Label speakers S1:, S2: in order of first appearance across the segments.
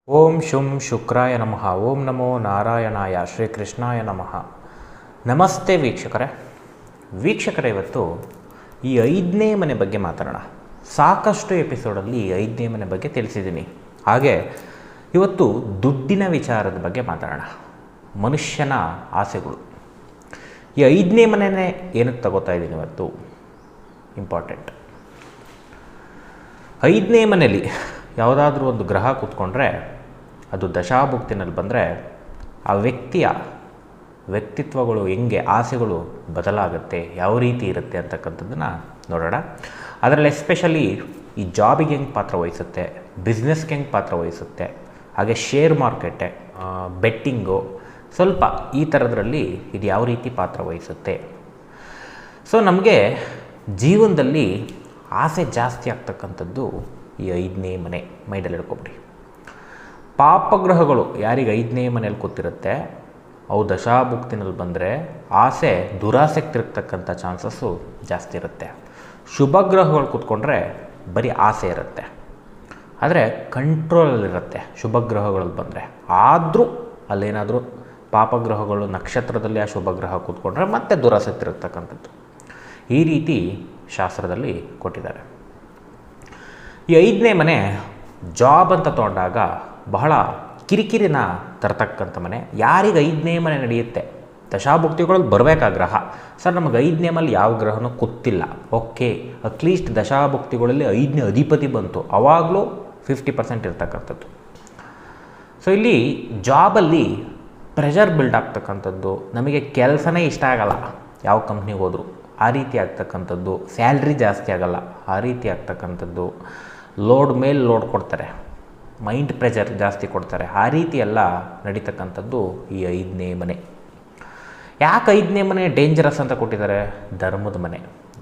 S1: ಓಂ ಶುಂ ಶುಕ್ರಾಯ ನಮಃ. ಓಂ ನಮೋ ನಾರಾಯಣಾಯ. ಶ್ರೀಕೃಷ್ಣಾಯ ನಮಃ. ನಮಸ್ತೆ ವೀಕ್ಷಕರೇ, ಇವತ್ತು ಈ 5ನೇ ಮನೆ ಬಗ್ಗೆ ಮಾತಾಡೋಣ. ಸಾಕಷ್ಟು ಎಪಿಸೋಡಲ್ಲಿ ಈ 5ನೇ ಮನೆ ಬಗ್ಗೆ ತಿಳಿಸಿದ್ದೀನಿ. ಹಾಗೆ ಇವತ್ತು ದುಡ್ಡಿನ ವಿಚಾರದ ಬಗ್ಗೆ ಮಾತಾಡೋಣ. ಮನುಷ್ಯನ ಆಸೆಗಳು. ಈ 5ನೇ ಮನೆಯೇ ಏನಕ್ಕೆ ತಗೋತಾ ಇದ್ದೀನಿ ಇವತ್ತು, ಇಂಪಾರ್ಟೆಂಟ್. 5ನೇ ಮನೆಯಲ್ಲಿ ಯಾವುದಾದ್ರೂ ಒಂದು ಗ್ರಹ ಕೂತ್ಕೊಂಡ್ರೆ, ಅದು ದಶಾಭುಕ್ತಿನಲ್ಲಿ ಬಂದರೆ ಆ ವ್ಯಕ್ತಿಯ ವ್ಯಕ್ತಿತ್ವಗಳು ಹೆಂಗೆ, ಆಸೆಗಳು ಬದಲಾಗುತ್ತೆ, ಯಾವ ರೀತಿ ಇರುತ್ತೆ ಅಂತಕ್ಕಂಥದ್ದನ್ನು ನೋಡೋಣ. ಅದರಲ್ಲಿ ಎಸ್ಪೆಷಲಿ ಈ ಜಾಬಿಗೆ ಹೆಂಗೆ ಪಾತ್ರ ವಹಿಸುತ್ತೆ, ಬಿಸ್ನೆಸ್ಗೆ ಹೆಂಗೆ ಪಾತ್ರ ವಹಿಸುತ್ತೆ, ಹಾಗೆ ಶೇರ್ ಮಾರ್ಕೆಟೆ, ಬೆಟ್ಟಿಂಗು, ಸ್ವಲ್ಪ ಈ ಥರದ್ರಲ್ಲಿ ಇದು ಯಾವ ರೀತಿ ಪಾತ್ರ ವಹಿಸುತ್ತೆ. ಸೊ ನಮಗೆ ಜೀವನದಲ್ಲಿ ಆಸೆ ಜಾಸ್ತಿ ಆಗ್ತಕ್ಕಂಥದ್ದು ಈ 5ನೇ ಮನೆ. ಮೈಂಡಲ್ಲಿ ಹಿಡ್ಕೊಬಿಡಿ. ಪಾಪಗ್ರಹಗಳು ಯಾರಿಗೆ 5ನೇ ಮನೇಲಿ ಕೂತಿರುತ್ತೆ, ಅವು ದಶಾಭುಕ್ತಿನಲ್ಲಿ ಬಂದರೆ ಆಸೆ ದುರಾಸೆಗೆ ತಿರುಗ್ತಕ್ಕಂಥ ಚಾನ್ಸಸ್ಸು ಜಾಸ್ತಿ ಇರುತ್ತೆ. ಶುಭ ಗ್ರಹಗಳು ಕೂತ್ಕೊಂಡ್ರೆ ಬರೀ ಆಸೆ ಇರುತ್ತೆ, ಆದರೆ ಕಂಟ್ರೋಲಲ್ಲಿರುತ್ತೆ ಶುಭ ಗ್ರಹಗಳಲ್ಲಿ ಬಂದರೆ. ಆದರೂ ಅಲ್ಲೇನಾದರೂ ಪಾಪಗ್ರಹಗಳು ನಕ್ಷತ್ರದಲ್ಲಿ ಆ ಶುಭ ಗ್ರಹ ಕೂತ್ಕೊಂಡ್ರೆ ಮತ್ತೆ ದುರಾಸೆ ತಿರುಗ್ತಕ್ಕಂಥದ್ದು. ಈ ರೀತಿ ಶಾಸ್ತ್ರದಲ್ಲಿ ಕೊಟ್ಟಿದ್ದಾರೆ. ಈ 5ನೇ ಮನೆ ಜಾಬ್ ಅಂತ ತೊಗೊಂಡಾಗ ಬಹಳ ಕಿರಿಕಿರಿನ ತರ್ತಕ್ಕಂಥ ಮನೆ. ಯಾರಿಗೆ 5ನೇ ಮನೆ ನಡೆಯುತ್ತೆ, ದಶಾಭುಕ್ತಿಗಳಲ್ಲಿ ಬರಬೇಕಾ ಗ್ರಹ, ಸರ್ ನಮಗೆ 5ನೇ ಮನೆ ಯಾವ ಗ್ರಹನೂ ಗೊತ್ತಿಲ್ಲ, ಓಕೆ, ಅಟ್ಲೀಸ್ಟ್ ದಶಾಭುಕ್ತಿಗಳಲ್ಲಿ 5ನೇ ಅಧಿಪತಿ ಬಂತು, ಆವಾಗಲೂ 50% ಇರ್ತಕ್ಕಂಥದ್ದು. ಸೊ ಇಲ್ಲಿ ಜಾಬಲ್ಲಿ ಪ್ರೆಷರ್ ಬಿಲ್ಡ್ ಆಗ್ತಕ್ಕಂಥದ್ದು, ನಮಗೆ ಕೆಲಸನೇ ಇಷ್ಟ ಆಗಲ್ಲ ಯಾವ ಕಂಪ್ನಿಗೆ ಹೋದರೂ ಆ ರೀತಿ ಆಗ್ತಕ್ಕಂಥದ್ದು, ಸ್ಯಾಲ್ರಿ ಜಾಸ್ತಿ ಆಗಲ್ಲ ಆ ರೀತಿ ಆಗ್ತಕ್ಕಂಥದ್ದು, ಲೋಡ್ ಮೇಲೆ ಲೋಡ್ ಕೊಡ್ತಾರೆ, ಮೈಂಡ್ ಪ್ರೆಷರ್ ಜಾಸ್ತಿ ಕೊಡ್ತಾರೆ, ಆ ರೀತಿ ಎಲ್ಲ ನಡೀತಕ್ಕಂಥದ್ದು ಈ 5ನೇ ಮನೆ. ಯಾಕೆ 5ನೇ ಮನೆ ಡೇಂಜರಸ್ ಅಂತ ಕೊಟ್ಟಿದ್ದಾರೆ? ಧರ್ಮದ ಮನೆ.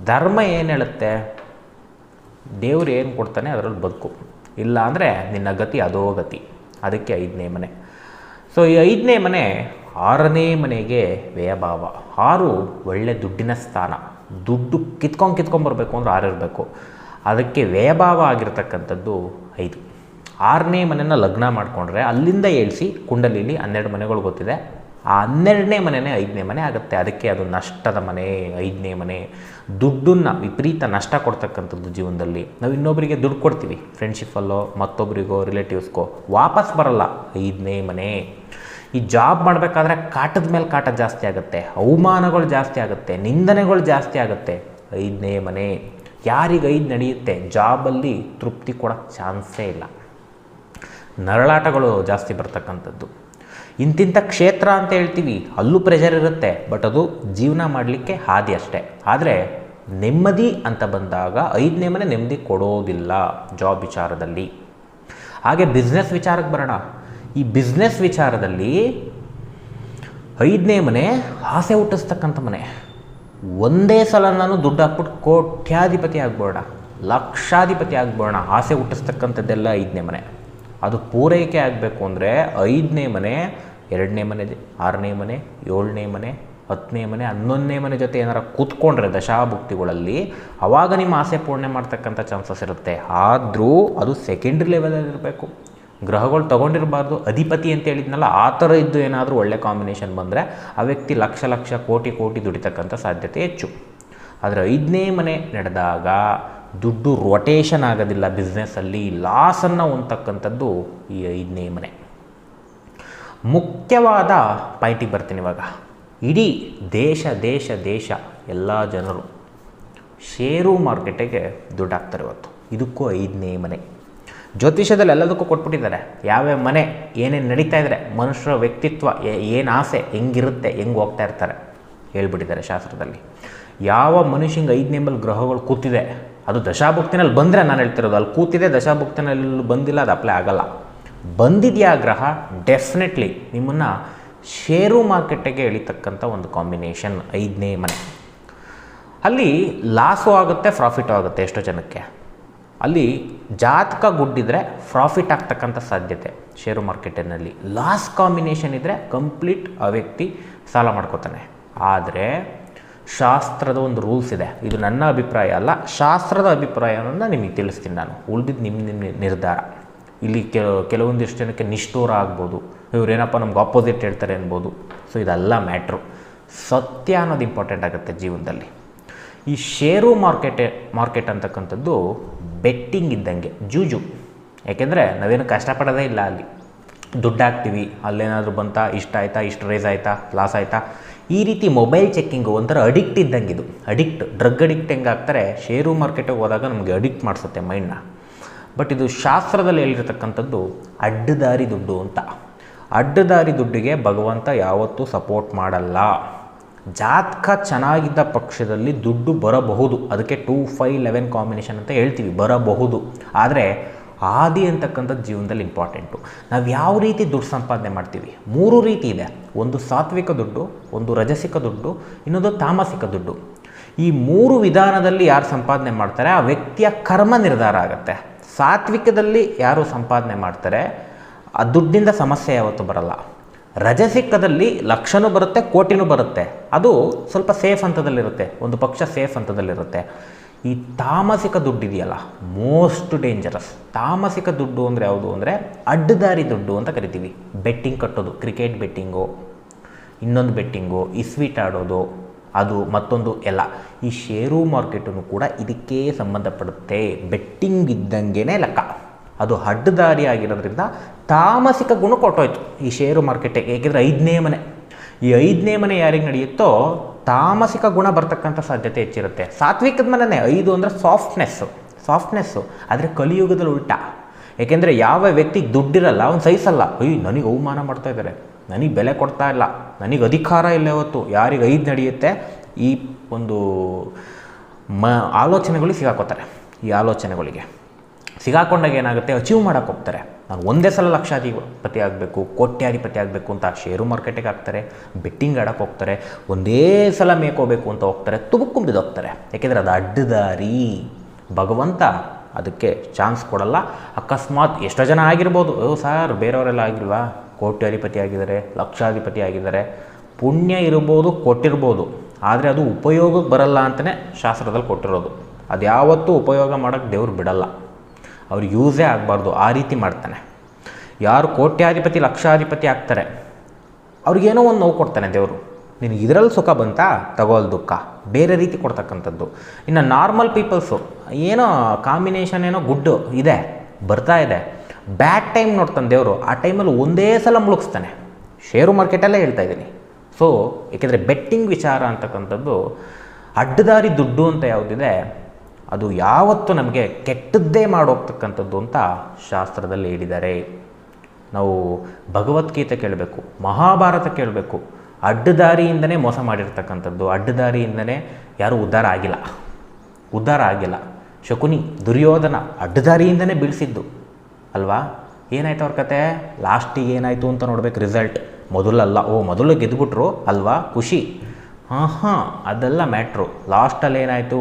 S1: ಧರ್ಮ ಏನು ಹೇಳುತ್ತೆ, ದೇವ್ರು ಏನು ಕೊಡ್ತಾನೆ ಅದರಲ್ಲಿ ಬದುಕು, ಇಲ್ಲ ಅಂದರೆ ನಿನ್ನ ಗತಿ ಅದೋ ಗತಿ. ಅದಕ್ಕೆ 5ನೇ ಮನೆ. ಸೊ ಈ 5ನೇ ಮನೆ 6ನೇ ಮನೆಗೆ ವ್ಯಯಭಾವ. 6 ಒಳ್ಳೆ ದುಡ್ಡಿನ ಸ್ಥಾನ. ದುಡ್ಡು ಕಿತ್ಕೊಂಬರ್ಬೇಕು ಅಂದ್ರೆ 6 ಇರಬೇಕು. ಅದಕ್ಕೆ ವ್ಯಯಭಾವ ಆಗಿರ್ತಕ್ಕಂಥದ್ದು 5. 6ನೇ ಮನೆಯನ್ನು ಲಗ್ನ ಮಾಡಿಕೊಂಡ್ರೆ ಅಲ್ಲಿಂದ ಏಳಿಸಿ ಕುಂಡಲಿಲಿ 12 ಮನೆಗಳು ಗೊತ್ತಿದೆ, ಆ 12ನೇ ಮನೆಯೇ 5ನೇ ಮನೆ ಆಗುತ್ತೆ. ಅದಕ್ಕೆ ಅದು ನಷ್ಟದ ಮನೆ 5ನೇ ಮನೆ. ದುಡ್ಡನ್ನು ವಿಪರೀತ ನಷ್ಟ ಕೊಡ್ತಕ್ಕಂಥದ್ದು ಜೀವನದಲ್ಲಿ. ನಾವು ಇನ್ನೊಬ್ಬರಿಗೆ ದುಡ್ಡು ಕೊಡ್ತೀವಿ, ಫ್ರೆಂಡ್ಶಿಪ್ಪಲ್ಲೋ ಮತ್ತೊಬ್ಬರಿಗೋ ರಿಲೇಟಿವ್ಸ್ಗೋ, ವಾಪಸ್ ಬರಲ್ಲ 5ನೇ ಮನೆ. ಈ ಜಾಬ್ ಮಾಡಬೇಕಾದ್ರೆ ಕಾಟದ ಮೇಲೆ ಕಾಟ ಜಾಸ್ತಿ ಆಗುತ್ತೆ, ಅವಮಾನಗಳು ಜಾಸ್ತಿ ಆಗುತ್ತೆ, ನಿಂದನೆಗಳು ಜಾಸ್ತಿ ಆಗುತ್ತೆ 5ನೇ ಮನೆ. ಯಾರಿಗೆ 5 ನಡೆಯುತ್ತೆ ಜಾಬಲ್ಲಿ ತೃಪ್ತಿ ಕೊಡೋಕ್ಕೆ ಚಾನ್ಸೇ ಇಲ್ಲ. ನರಳಾಟಗಳು ಜಾಸ್ತಿ ಬರ್ತಕ್ಕಂಥದ್ದು. ಇಂತಿಂಥ ಕ್ಷೇತ್ರ ಅಂತ ಹೇಳ್ತೀವಿ, ಅಲ್ಲೂ ಪ್ರೆಷರ್ ಇರುತ್ತೆ, ಬಟ್ ಅದು ಜೀವನ ಮಾಡಲಿಕ್ಕೆ ಹಾದಿ ಅಷ್ಟೇ. ಆದರೆ ನೆಮ್ಮದಿ ಅಂತ ಬಂದಾಗ 5ನೇ ಮನೆ ನೆಮ್ಮದಿ ಕೊಡೋದಿಲ್ಲ ಜಾಬ್ ವಿಚಾರದಲ್ಲಿ. ಹಾಗೆ ಬಿಸ್ನೆಸ್ ವಿಚಾರಕ್ಕೆ ಬರೋಣ. ಈ ಬಿಸ್ನೆಸ್ ವಿಚಾರದಲ್ಲಿ 5ನೇ ಮನೆ ಆಸೆ ಹುಟ್ಟಿಸ್ತಕ್ಕಂಥ ಮನೆ. ಒಂದೇ ಸಲ ನಾನು ದುಡ್ಡು ಹಾಕ್ಬಿಟ್ಟು ಕೋಟ್ಯಾಧಿಪತಿ ಆಗ್ಬೋಣ, ಲಕ್ಷಾಧಿಪತಿ ಆಗ್ಬೋಣ, ಆಸೆ ಹುಟ್ಟಿಸ್ತಕ್ಕಂಥದ್ದೆಲ್ಲ 5ನೇ ಮನೆ. ಅದು ಪೂರೈಕೆ ಆಗಬೇಕು ಅಂದರೆ 5ನೇ ಮನೆ 2ನೇ ಮನೆ, 6ನೇ ಮನೆ, 7ನೇ ಮನೆ, 10ನೇ ಮನೆ, 11ನೇ ಮನೆ ಜೊತೆ ಏನಾರು ಕೂತ್ಕೊಂಡ್ರೆ ದಶಾಭುಕ್ತಿಗಳಲ್ಲಿ, ಆವಾಗ ನಿಮ್ಮ ಆಸೆ ಪೂರ್ಣೆ ಮಾಡ್ತಕ್ಕಂಥ ಚಾನ್ಸಸ್ ಇರುತ್ತೆ. ಆದರೂ ಅದು ಸೆಕೆಂಡ್ರಿ ಲೆವೆಲಲ್ಲಿ ಇರಬೇಕು. ಗ್ರಹಗಳು ತೊಗೊಂಡಿರಬಾರ್ದು. ಅಧಿಪತಿ ಅಂತ ಹೇಳಿದ್ನಲ್ಲ, ಆ ಥರ ಇದ್ದು ಏನಾದರೂ ಒಳ್ಳೆ ಕಾಂಬಿನೇಷನ್ ಬಂದರೆ ಆ ವ್ಯಕ್ತಿ ಲಕ್ಷ ಲಕ್ಷ ಕೋಟಿ ಕೋಟಿ ದುಡಿತಕ್ಕಂಥ ಸಾಧ್ಯತೆ ಹೆಚ್ಚು. ಆದರೆ 5ನೇ ಮನೆ ನಡೆದಾಗ ದುಡ್ಡು ರೊಟೇಷನ್ ಆಗೋದಿಲ್ಲ, ಬಿಸ್ನೆಸ್ಸಲ್ಲಿ ಲಾಸನ್ನು ಹೊಂದತಕ್ಕಂಥದ್ದು ಈ 5ನೇ ಮನೆ. ಮುಖ್ಯವಾದ ಪಾಯಿಂಟಿಗೆ ಬರ್ತೀನಿ ಇವಾಗ. ಇಡೀ ದೇಶ ಎಲ್ಲ ಜನರು ಷೇರು ಮಾರ್ಕೆಟಿಗೆ ದುಡ್ಡು ಹಾಕ್ತಾರೆ ಇವತ್ತು. ಇದಕ್ಕೂ 5ನೇ ಮನೆ. ಜ್ಯೋತಿಷ್ಯದಲ್ಲಿ ಎಲ್ಲದಕ್ಕೂ ಕೊಟ್ಬಿಟ್ಟಿದ್ದಾರೆ, ಯಾವ್ಯಾವ ಮನೆ ಏನೇನು ನಡೀತಾ ಇದ್ದಾರೆ, ಮನುಷ್ಯರ ವ್ಯಕ್ತಿತ್ವ ಏನು, ಆಸೆ ಹೆಂಗಿರುತ್ತೆ, ಹೆಂಗೆ ಹೋಗ್ತಾ ಇರ್ತಾರೆ ಹೇಳ್ಬಿಟ್ಟಿದ್ದಾರೆ ಶಾಸ್ತ್ರದಲ್ಲಿ. ಯಾವ ಮನುಷ್ಯಂಗೆ 5ನೇ ಮೇಲೆ ಗ್ರಹಗಳು ಕೂತಿದೆ, ಅದು ದಶಾಭುಕ್ತಿನಲ್ಲಿ ಬಂದರೆ ನಾನು ಹೇಳ್ತಿರೋದು, ಅಲ್ಲಿ ಕೂತಿದೆ, ದಶಾಭುಕ್ತಿನಲ್ಲಿ ಬಂದಿಲ್ಲ, ಅದು ಅಪ್ಲೈ ಆಗಲ್ಲ. ಬಂದಿದೆಯಾ ಗ್ರಹ, ಡೆಫಿನೆಟ್ಲಿ ನಿಮ್ಮನ್ನು ಷೇರು ಮಾರ್ಕೆಟಿಗೆ ಎಳಿತಕ್ಕಂಥ ಒಂದು ಕಾಂಬಿನೇಷನ್ 5ನೇ ಮನೆ. ಅಲ್ಲಿ ಲಾಸು ಆಗುತ್ತೆ, ಪ್ರಾಫಿಟು ಆಗುತ್ತೆ ಎಷ್ಟೋ ಜನಕ್ಕೆ. ಅಲ್ಲಿ ಜಾತಕ ಗುಡ್ಡಿದ್ರೆ ಪ್ರಾಫಿಟ್ ಆಗ್ತಕ್ಕಂಥ ಸಾಧ್ಯತೆ ಷೇರು ಮಾರ್ಕೆಟಿನಲ್ಲಿ. ಲಾಸ್ ಕಾಂಬಿನೇಷನ್ ಇದ್ದರೆ ಕಂಪ್ಲೀಟ್ ಆ ವ್ಯಕ್ತಿ ಸಾಲ ಮಾಡ್ಕೋತಾನೆ. ಆದರೆ ಶಾಸ್ತ್ರದ ಒಂದು ರೂಲ್ಸ್ ಇದೆ, ಇದು ನನ್ನ ಅಭಿಪ್ರಾಯ ಅಲ್ಲ, ಶಾಸ್ತ್ರದ ಅಭಿಪ್ರಾಯವನ್ನು ನಿಮಗೆ ತಿಳಿಸ್ತೀನಿ ನಾನು, ಉಳಿದಿದ್ದು ನಿಮ್ಮ ನಿರ್ಧಾರ. ಇಲ್ಲಿ ಕೆಲವೊಂದಿಷ್ಟು ಜನಕ್ಕೆ ನಿಷ್ಠೂರ ಆಗ್ಬೋದು, ಇವರೇನಪ್ಪ ನಮ್ಗೆ ಆಪೋಸಿಟ್ ಹೇಳ್ತಾರೆ ಅನ್ಬೋದು. ಸೊ ಇದೆಲ್ಲ ಮ್ಯಾಟ್ರು. ಸತ್ಯ ಅನ್ನೋದು ಇಂಪಾರ್ಟೆಂಟ್ ಆಗುತ್ತೆ ಜೀವನದಲ್ಲಿ. ಈ ಷೇರು ಮಾರ್ಕೆಟ್ ಅಂತಕ್ಕಂಥದ್ದು ಬೆಟ್ಟಿಂಗ್ ಇದ್ದಂಗೆ, ಜೂಜು. ಯಾಕೆಂದರೆ ನಾವೇನು ಕಷ್ಟಪಡೋದೇ ಇಲ್ಲ, ಅಲ್ಲಿ ದುಡ್ಡು ಹಾಕ್ತೀವಿ, ಅಲ್ಲೇನಾದರೂ ಬಂತಾ, ಇಷ್ಟ ಆಯಿತಾ, ಇಷ್ಟು ರೇಸ್ ಆಯಿತಾ, ಲಾಸ್ ಆಯಿತಾ, ಈ ರೀತಿ ಮೊಬೈಲ್ ಚೆಕ್ಕಿಂಗು ಒಂಥರ ಅಡಿಕ್ಟ್ ಇದ್ದಂಗೆ. ಇದು ಅಡಿಕ್ಟ್, ಡ್ರಗ್ ಅಡಿಕ್ಟ್ ಹೆಂಗೆ ಆಗ್ತಾರೆ, ಷೇರು ಮಾರ್ಕೆಟಿಗೆ ಹೋದಾಗ ನಮಗೆ ಅಡಿಕ್ಟ್ ಮಾಡಿಸುತ್ತೆ ಮೈಂಡ್ನ. ಬಟ್ ಇದು ಶಾಸ್ತ್ರದಲ್ಲಿ ಹೇಳಿರ್ತಕ್ಕಂಥದ್ದು ಅಡ್ಡದಾರಿ ದುಡ್ಡು ಅಂತ. ಅಡ್ಡದಾರಿ ದುಡ್ಡಿಗೆ ಭಗವಂತ ಯಾವತ್ತೂ ಸಪೋರ್ಟ್ ಮಾಡಲ್ಲ. ಜಾತಕ ಚೆನ್ನಾಗಿದ್ದ ಪಕ್ಷದಲ್ಲಿ ದುಡ್ಡು ಬರಬಹುದು, ಅದಕ್ಕೆ 2, 5, 11 ಕಾಂಬಿನೇಷನ್ ಅಂತ ಹೇಳ್ತೀವಿ, ಬರಬಹುದು. ಆದರೆ ಆದಿ ಅಂತಕ್ಕಂಥದ್ದು ಜೀವನದಲ್ಲಿ ಇಂಪಾರ್ಟೆಂಟು. ನಾವು ಯಾವ ರೀತಿ ದುಡ್ಡು ಸಂಪಾದನೆ ಮಾಡ್ತೀವಿ, 3 ರೀತಿ ಇದೆ. ಒಂದು ಸಾತ್ವಿಕ ದುಡ್ಡು, ಒಂದು ರಜಸಿಕ ದುಡ್ಡು, ಇನ್ನೊಂದು ತಾಮಸಿಕ ದುಡ್ಡು. ಈ 3 ವಿಧಾನದಲ್ಲಿ ಯಾರು ಸಂಪಾದನೆ ಮಾಡ್ತಾರೆ ಆ ವ್ಯಕ್ತಿಯ ಕರ್ಮ ನಿರ್ಧಾರ ಆಗುತ್ತೆ. ಸಾತ್ವಿಕದಲ್ಲಿ ಯಾರು ಸಂಪಾದನೆ ಮಾಡ್ತಾರೆ ಆ ದುಡ್ಡಿಂದ ಸಮಸ್ಯೆ ಯಾವತ್ತೂ ಬರಲ್ಲ. ರಜಸಿಕದಲ್ಲಿ ಲಕ್ಷನೂ ಬರುತ್ತೆ, ಕೋಟಿನೂ ಬರುತ್ತೆ, ಅದು ಸ್ವಲ್ಪ ಸೇಫ್ ಹಂತದಲ್ಲಿರುತ್ತೆ, ಒಂದು ಪಕ್ಷ ಸೇಫ್ ಹಂತದಲ್ಲಿರುತ್ತೆ. ಈ ತಾಮಸಿಕ ದುಡ್ಡು ಇದೆಯಲ್ಲ, ಮೋಸ್ಟ್ ಡೇಂಜರಸ್. ತಾಮಸಿಕ ದುಡ್ಡು ಅಂದರೆ ಯಾವುದು ಅಂದರೆ ಅಡ್ಡದಾರಿ ದುಡ್ಡು ಅಂತ ಕರಿತೀವಿ. ಬೆಟ್ಟಿಂಗ್ ಕಟ್ಟೋದು, ಕ್ರಿಕೆಟ್ ಬೆಟ್ಟಿಂಗು, ಇನ್ನೊಂದು ಬೆಟ್ಟಿಂಗು, ಸ್ವೀಟ್ ಆಡೋದು, ಅದು ಮತ್ತೊಂದು ಎಲ್ಲ. ಈ ಷೇರು ಮಾರ್ಕೆಟನ್ನು ಕೂಡ ಇದಕ್ಕೆ ಸಂಬಂಧಪಡುತ್ತೆ. ಬೆಟ್ಟಿಂಗ್ ಇದ್ದಂಗೆ ಲೆಕ್ಕ. ಅದು ಅಡ್ಡದಾರಿ ಆಗಿರೋದ್ರಿಂದ ತಾಮಸಿಕ ಗುಣ ಕೊಟ್ಟೋಯ್ತು ಈ ಷೇರು ಮಾರ್ಕೆಟಿಗೆ. ಏಕೆಂದರೆ 5ನೇ ಮನೆ, ಈ 5ನೇ ಮನೆ ಯಾರಿಗೆ ನಡೆಯುತ್ತೋ ತಾಮಸಿಕ ಗುಣ ಬರ್ತಕ್ಕಂಥ ಸಾಧ್ಯತೆ ಹೆಚ್ಚಿರುತ್ತೆ. ಸಾತ್ವಿಕದ ಮನೆಯೇ 5 ಅಂದರೆ ಸಾಫ್ಟ್ನೆಸ್ಸು. ಆದರೆ ಕಲಿಯುಗದಲ್ಲಿ ಉಲ್ಟಾ. ಏಕೆಂದರೆ ಯಾವ ವ್ಯಕ್ತಿಗೆ ದುಡ್ಡಿರಲ್ಲ ಅವನು ಸಹಿಸಲ್ಲ. ನನಗೆ ಅವಮಾನ ಮಾಡ್ತಾ ಇದ್ದಾರೆ, ನನಗೆ ಬೆಲೆ ಕೊಡ್ತಾ ಇಲ್ಲ, ನನಗೆ ಅಧಿಕಾರ ಇಲ್ಲ. ಇವತ್ತು ಯಾರಿಗೆ 5 ನಡೆಯುತ್ತೆ ಈ ಒಂದು ಆಲೋಚನೆಗಳಿಗೆ ಸಿಗಾಕೋತಾರೆ. ಈ ಆಲೋಚನೆಗಳಿಗೆ ಸಿಗಾಕೊಂಡಾಗ ಏನಾಗುತ್ತೆ, ಅಚೀವ್ ಮಾಡೋಕ್ಕೆ ಹೋಗ್ತಾರೆ. ನಾನು ಒಂದೇ ಸಲ ಲಕ್ಷಾಧಿಪತಿ ಆಗಬೇಕು, ಕೋಟ್ಯಾಧಿಪತಿ ಆಗಬೇಕು ಅಂತ ಷೇರು ಮಾರ್ಕೆಟಿಗೆ ಹಾಕ್ತಾರೆ, ಬೆಟ್ಟಿಂಗ್ ಆಡೋಕ್ಕೆ ಹೋಗ್ತಾರೆ, ಒಂದೇ ಸಲ ಮೇಕೋಬೇಕು ಅಂತ ಹೋಗ್ತಾರೆ, ತುಬುಕ್ಕೊಂಬಿದ್ದು ಹೋಗ್ತಾರೆ. ಯಾಕೆಂದರೆ ಅದು ಅಡ್ಡದಾರಿ. ಭಗವಂತ ಅದಕ್ಕೆ ಚಾನ್ಸ್ ಕೊಡಲ್ಲ. ಅಕಸ್ಮಾತ್ ಎಷ್ಟೋ ಜನ ಆಗಿರ್ಬೋದು, ಸರ್ ಬೇರೆಯವರೆಲ್ಲ ಆಗಿಲ್ವಾ, ಕೋಟ್ಯಾಧಿಪತಿ ಆಗಿದ್ದಾರೆ, ಲಕ್ಷಾಧಿಪತಿ ಆಗಿದ್ದಾರೆ, ಪುಣ್ಯ ಇರ್ಬೋದು, ಕೊಟ್ಟಿರ್ಬೋದು, ಆದರೆ ಅದು ಉಪಯೋಗಕ್ಕೆ ಬರಲ್ಲ ಅಂತಲೇ ಶಾಸ್ತ್ರದಲ್ಲಿ ಕೊಟ್ಟಿರೋದು. ಅದು ಯಾವತ್ತೂ ಉಪಯೋಗ ಮಾಡೋಕ್ಕೆ ದೇವ್ರು ಬಿಡಲ್ಲ, ಅವ್ರಿಗೆ ಯೂಸೇ ಆಗಬಾರ್ದು, ಆ ರೀತಿ ಮಾಡ್ತಾನೆ. ಯಾರು ಕೋಟ್ಯಾಧಿಪತಿ ಲಕ್ಷಾಧಿಪತಿ ಆಗ್ತಾರೆ ಅವ್ರಿಗೇನೋ ಒಂದು ನೋವು ಕೊಡ್ತಾನೆ ದೇವರು. ನಿನಗೆ ಇದರಲ್ಲಿ ಸುಖ ಬಂತಾ, ತಗೋಲ್ ದುಃಖ, ಬೇರೆ ರೀತಿ ಕೊಡ್ತಕ್ಕಂಥದ್ದು. ಇನ್ನು ನಾರ್ಮಲ್ ಪೀಪಲ್ಸು ಏನೋ ಕಾಂಬಿನೇಷನ್ ಏನೋ ಗುಡ್ ಇದೆ, ಬರ್ತಾ ಇದೆ, ಬ್ಯಾಡ್ ಟೈಮ್ ನೋಡ್ತಾನೆ ದೇವರು. ಆ ಟೈಮಲ್ಲಿ ಒಂದೇ ಸಲ ಮುಳುಗಿಸ್ತಾನೆ. ಷೇರು ಮಾರ್ಕೆಟಲ್ಲೇ ಹೇಳ್ತಾ ಇದ್ದೀನಿ. ಸೊ ಏಕೆಂದರೆ ಬೆಟ್ಟಿಂಗ್ ವಿಚಾರ ಅಂತಕ್ಕಂಥದ್ದು, ಅಡ್ಡದಾರಿ ದುಡ್ಡು ಅಂತ ಯಾವುದಿದೆ ಅದು ಯಾವತ್ತೂ ನಮಗೆ ಕೆಟ್ಟದ್ದೇ ಮಾಡೋಗ್ತಕ್ಕಂಥದ್ದು ಅಂತ ಶಾಸ್ತ್ರದಲ್ಲಿ ಹೇಳಿದ್ದಾರೆ. ನಾವು ಭಗವದ್ಗೀತೆ ಕೇಳಬೇಕು, ಮಹಾಭಾರತ ಕೇಳಬೇಕು. ಅಡ್ಡದಾರಿಯಿಂದನೇ ಮೋಸ ಮಾಡಿರ್ತಕ್ಕಂಥದ್ದು, ಅಡ್ಡದಾರಿಯಿಂದನೇ ಯಾರೂ ಉದ್ಧಾರ ಆಗಿಲ್ಲ. ಶಕುನಿ, ದುರ್ಯೋಧನ ಅಡ್ಡದಾರಿಯಿಂದನೇ ಬೀಳಿಸಿದ್ದು ಅಲ್ವಾ. ಏನಾಯ್ತು ಅವ್ರ ಕತೆ, ಲಾಸ್ಟಿಗೆ ಏನಾಯಿತು ಅಂತ ನೋಡ್ಬೇಕು ರಿಸಲ್ಟ್. ಮೊದಲಲ್ಲ, ಮೊದಲು ಗೆದ್ದುಬಿಟ್ರು ಅಲ್ವಾ, ಖುಷಿ. ಅದೆಲ್ಲ ಮ್ಯಾಟ್ರು. ಲಾಸ್ಟಲ್ಲಿ ಏನಾಯಿತು,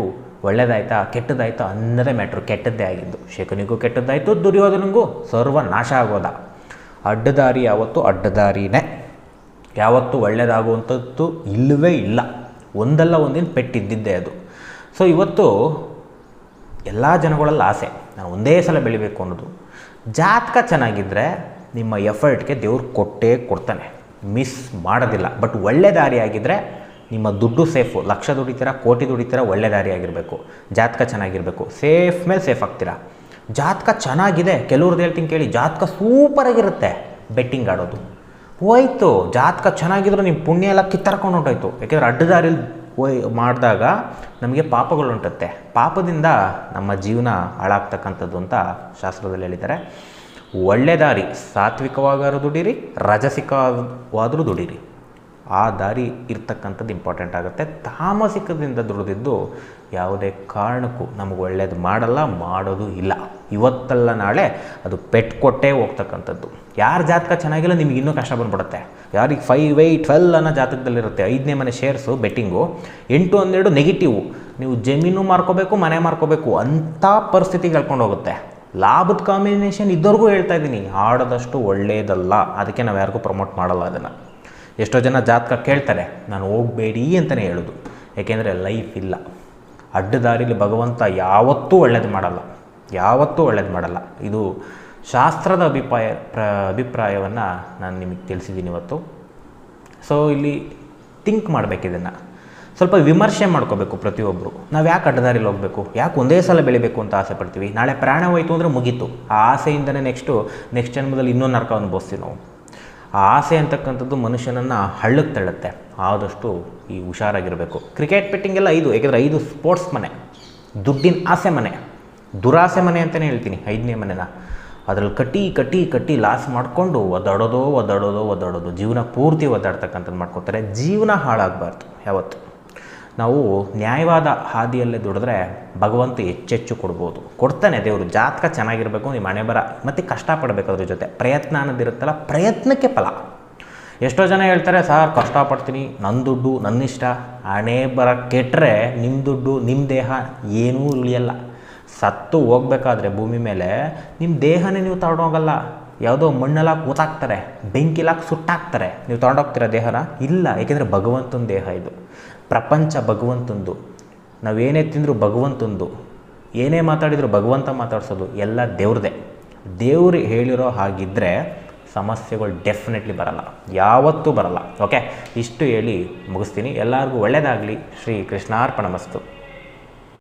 S1: ಒಳ್ಳೇದಾಯ್ತಾ ಕೆಟ್ಟದಾಯ್ತು ಅನ್ನೋದೇ ಮ್ಯಾಟ್ರು. ಕೆಟ್ಟದ್ದೇ ಆಗಿದ್ದು, ಶಕುನಿಗೂ ಕೆಟ್ಟದ್ದಾಯಿತು, ದುರ್ಯೋಧನಿಗೂ ಸರ್ವ ನಾಶ ಆಗೋದ. ಅಡ್ಡದಾರಿ ಯಾವತ್ತೂ ಅಡ್ಡದಾರಿನೇ, ಯಾವತ್ತೂ ಒಳ್ಳೆಯದಾಗುವಂಥದ್ದು ಇಲ್ಲವೇ ಇಲ್ಲ. ಒಂದಲ್ಲ ಒಂದಿನ ಪೆಟ್ಟಿದ್ದಿದ್ದೇ ಅದು. ಸೊ ಇವತ್ತು ಎಲ್ಲ ಜನಗಳಲ್ಲಿ ಆಸೆ, ನಾನು ಒಂದೇ ಸಲ ಬೆಳಿಬೇಕು ಅನ್ನೋದು. ಜಾತಕ ಚೆನ್ನಾಗಿದ್ದರೆ ನಿಮ್ಮ ಎಫರ್ಟ್ಗೆ ದೇವ್ರು ಕೊಡ್ತಾನೆ, ಮಿಸ್ ಮಾಡೋದಿಲ್ಲ. ಬಟ್ ಒಳ್ಳೆ ದಾರಿ ಆಗಿದ್ದರೆ ನಿಮ್ಮ ದುಡ್ಡು ಸೇಫು. ಲಕ್ಷ ದುಡಿತೀರ, ಕೋಟಿ ದುಡಿತೀರ, ಒಳ್ಳೆ ದಾರಿ ಆಗಿರಬೇಕು, ಜಾತಕ ಚೆನ್ನಾಗಿರಬೇಕು. ಸೇಫ್ ಮೇಲೆ ಸೇಫ್ ಆಗ್ತೀರಾ. ಜಾತಕ ಚೆನ್ನಾಗಿದೆ, ಕೆಲವ್ರದ್ದು ಹೇಳ್ತೀನಿ ಕೇಳಿ, ಜಾತಕ ಸೂಪರಾಗಿರುತ್ತೆ, ಬೆಟ್ಟಿಂಗ್ ಆಡೋದು ಹೋಯ್ತು. ಜಾತಕ ಚೆನ್ನಾಗಿದ್ರು ನಿಮ್ಮ ಪುಣ್ಯ ಎಲ್ಲ ಕಿತ್ತರ್ಕೊಂಡು ಹೊಂಟೋಯ್ತು. ಯಾಕೆಂದರೆ ಅಡ್ಡದಾರಿಲಿ ಮಾಡಿದಾಗ ನಮಗೆ ಪಾಪಗಳು ಉಂಟುತ್ತೆ. ಪಾಪದಿಂದ ನಮ್ಮ ಜೀವನ ಹಾಳಾಗ್ತಕ್ಕಂಥದ್ದು ಅಂತ ಶಾಸ್ತ್ರದಲ್ಲಿ ಹೇಳಿದ್ದಾರೆ. ಒಳ್ಳೆ ದಾರಿ, ಸಾತ್ವಿಕವಾದರೂ ದುಡೀರಿ, ರಾಜಸಿಕವಾದರೂ ದುಡೀರಿ. ಆ ದಾರಿ ಇರ್ತಕ್ಕಂಥದ್ದು ಇಂಪಾರ್ಟೆಂಟ್ ಆಗುತ್ತೆ. ತಾಮಸಿಕದಿಂದ ದುಡಿದಿದ್ದು ಯಾವುದೇ ಕಾರಣಕ್ಕೂ ನಮಗೆ ಒಳ್ಳೇದು ಮಾಡಲ್ಲ, ಮಾಡೋದು ಇಲ್ಲ. ಇವತ್ತಲ್ಲ ನಾಳೆ ಅದು ಪೆಟ್ಕೊಟ್ಟೇ ಹೋಗ್ತಕ್ಕಂಥದ್ದು. ಯಾರ ಜಾತಕ ಚೆನ್ನಾಗಿಲ್ಲ ನಿಮ್ಗೆ ಇನ್ನೂ ಕಷ್ಟ ಬಂದ್ಬಿಡುತ್ತೆ. ಯಾರಿಗೆ 5, 8, 12 ಅನ್ನೋ ಜಾತಕದಲ್ಲಿರುತ್ತೆ, 5ನೇ ಮನೆ ಶೇರ್ಸು ಬೆಟ್ಟಿಂಗು, 8, 12 ನೆಗೆಟಿವು. ನೀವು ಜಮೀನು ಮಾರ್ಕೋಬೇಕು, ಮನೆ ಮಾರ್ಕೋಬೇಕು ಅಂಥ ಪರಿಸ್ಥಿತಿಗೆ ಹೇಳ್ಕೊಂಡು ಹೋಗುತ್ತೆ. ಲಾಭದ ಕಾಂಬಿನೇಷನ್ ಇದ್ದವ್ರಿಗೂ ಹೇಳ್ತಾ ಇದ್ದೀನಿ, ಆಡೋದಷ್ಟು ಒಳ್ಳೆಯದಲ್ಲ. ಅದಕ್ಕೆ ನಾವು ಯಾರಿಗೂ ಪ್ರಮೋಟ್ ಮಾಡಲ್ಲ ಅದನ್ನು. ಎಷ್ಟೋ ಜನ ಜಾತಕ ಕೇಳ್ತಾರೆ, ನಾನು ಹೋಗಬೇಡಿ ಅಂತಲೇ ಹೇಳೋದು. ಏಕೆಂದರೆ ಲೈಫ್ ಇಲ್ಲ. ಅಡ್ಡದಾರಿಲಿ ಭಗವಂತ ಯಾವತ್ತೂ ಒಳ್ಳೇದು ಮಾಡಲ್ಲ. ಇದು ಶಾಸ್ತ್ರದ ಅಭಿಪ್ರಾಯವನ್ನು ನಾನು ನಿಮಗೆ ತಿಳಿಸಿದ್ದೀನಿ ಇವತ್ತು. ಸೊ ಇಲ್ಲಿ ಥಿಂಕ್ ಮಾಡಬೇಕು, ಇದನ್ನು ಸ್ವಲ್ಪ ವಿಮರ್ಶೆ ಮಾಡ್ಕೋಬೇಕು ಪ್ರತಿಯೊಬ್ಬರು. ನಾವು ಯಾಕೆ ಅಡ್ಡದಾರಿಲಿ ಹೋಗಬೇಕು, ಯಾಕೆ ಒಂದೇ ಸಲ ಬೆಳಿಬೇಕು ಅಂತ ಆಸೆ ಪಡ್ತೀವಿ? ನಾಳೆ ಪ್ರಾಣ ಹೋಯಿತು ಅಂದರೆ ಮುಗೀತು. ಆ ಆಸೆಯಿಂದನೇ ನೆಕ್ಸ್ಟ್ ಜನ್ಮದಲ್ಲಿ ಇನ್ನೊಂದು ನರಕ ಅನುಭವಿಸ್ತೀವಿ ನಾವು. ಆ ಆಸೆ ಅಂತಕ್ಕಂಥದ್ದು ಮನುಷ್ಯನನ್ನು ಹಳ್ಳಕ್ಕೆ ತಳ್ಳುತ್ತೆ. ಆದಷ್ಟು ಈ ಹುಷಾರಾಗಿರಬೇಕು. ಕ್ರಿಕೆಟ್ ಬೆಟ್ಟಿಂಗ್ ಎಲ್ಲ 5, ಏಕೆಂದರೆ 5 ಸ್ಪೋರ್ಟ್ಸ್ ಮನೆ, ದುಡ್ಡಿನ ಆಸೆ ಮನೆ, ದುರಾಸೆ ಮನೆ ಅಂತಲೇ ಹೇಳ್ತೀನಿ 5ನೇ ಮನೆನ. ಅದರಲ್ಲಿ ಕಟ್ಟಿ ಲಾಸ್ ಮಾಡಿಕೊಂಡು ಒದ್ದಾಡೋದು ಜೀವನ ಪೂರ್ತಿ ಒದ್ದಾಡ್ತಕ್ಕಂಥದ್ದು ಮಾಡ್ಕೊತಾರೆ. ಜೀವನ ಹಾಳಾಗಬಾರ್ದು ಯಾವತ್ತು. ನಾವು ನ್ಯಾಯವಾದ ಹಾದಿಯಲ್ಲೇ ದುಡಿದ್ರೆ ಭಗವಂತ ಹೆಚ್ಚೆಚ್ಚು ಕೊಡ್ಬೋದು, ಕೊಡ್ತಾನೆ ದೇವರು. ಜಾತಕ ಚೆನ್ನಾಗಿರಬೇಕು, ನಿಮ್ಮ ಹಣೆ ಬರ ಮತ್ತು ಕಷ್ಟಪಡಬೇಕು. ಅದ್ರ ಜೊತೆ ಪ್ರಯತ್ನ ಅನ್ನೋದಿರುತ್ತಲ್ಲ, ಪ್ರಯತ್ನಕ್ಕೆ ಫಲ. ಎಷ್ಟೋ ಜನ ಹೇಳ್ತಾರೆ, ಸರ್ ಕಷ್ಟಪಡ್ತೀನಿ, ನನ್ನ ದುಡ್ಡು ನನ್ನಿಷ್ಟ. ಹಣೆ ಬರ ಕೆಟ್ಟರೆ ನಿಮ್ಮ ದುಡ್ಡು ನಿಮ್ಮ ದೇಹ ಏನೂ ಉಳಿಯಲ್ಲ. ಸತ್ತು ಹೋಗ್ಬೇಕಾದ್ರೆ ಭೂಮಿ ಮೇಲೆ ನಿಮ್ಮ ದೇಹನೇ ನೀವು ತಗೊಂಡೋಗಲ್ಲ. ಯಾವುದೋ ಮಣ್ಣೆಲ್ಲ ಕೂತಾಕ್ತಾರೆ, ಬೆಂಕಿಲಾಕಿ ಸುಟ್ಟಾಕ್ತಾರೆ. ನೀವು ತೊಗೊಂಡೋಗ್ತೀರ ದೇಹನ? ಇಲ್ಲ, ಏಕೆಂದರೆ ಭಗವಂತನ ದೇಹ ಇದು. ಪ್ರಪಂಚ ಭಗವಂತಂದು. ನಾವೇನೇ ತಿಂದರೂ ಭಗವಂತಂದು, ಏನೇ ಮಾತಾಡಿದರೂ ಭಗವಂತ ಮಾತಾಡ್ಸೋದು ಎಲ್ಲ ದೇವ್ರದೇ. ದೇವ್ರು ಹೇಳಿರೋ ಹಾಗಿದ್ದರೆ ಸಮಸ್ಯೆಗಳು ಡೆಫಿನೆಟ್ಲಿ ಬರಲ್ಲ, ಯಾವತ್ತೂ ಬರಲ್ಲ. ಓಕೆ, ಇಷ್ಟು ಹೇಳಿ ಮುಗಿಸ್ತೀನಿ. ಎಲ್ಲರಿಗೂ ಒಳ್ಳೆಯದಾಗಲಿ. ಶ್ರೀ ಕೃಷ್ಣಾರ್ಪಣಮಸ್ತು.